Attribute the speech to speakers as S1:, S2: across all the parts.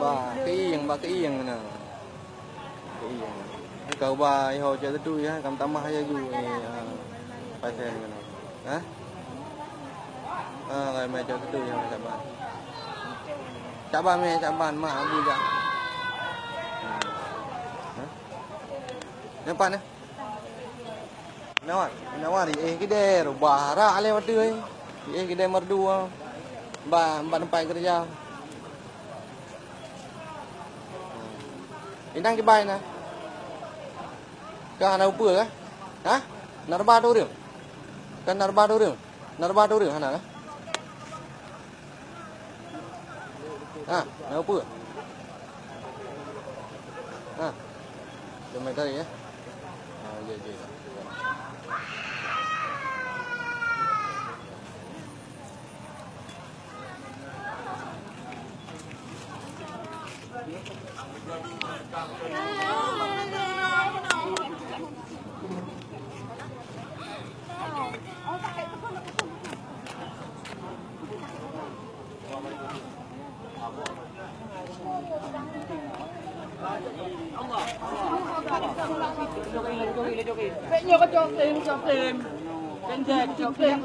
S1: ba cái yên nè cái yên cầu ba hồi chơi tới đuôi á cầm tắm hai giờ phải thèm cái này hả rồi mẹ chơi tới đuôi không chả bạn chả ba mẹ chả bạn mà vui vậy nhắm pan nawa di cái đè rồi bà ra lewat tươi di cái đè merdua ba tempat kerja Inang cái bài nè cái nào bữa á hả narba đâu được kan narba đâu được hả nào nào bữa cho mày đây nhé về
S2: Vậy nhiều có cho thêm Trên dệt cho thêm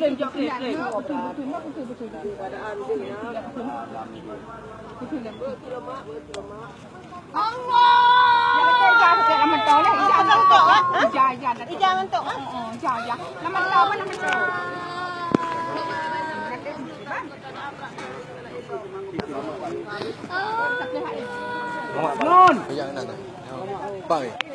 S1: Ngon. Bây giờ này. Bye.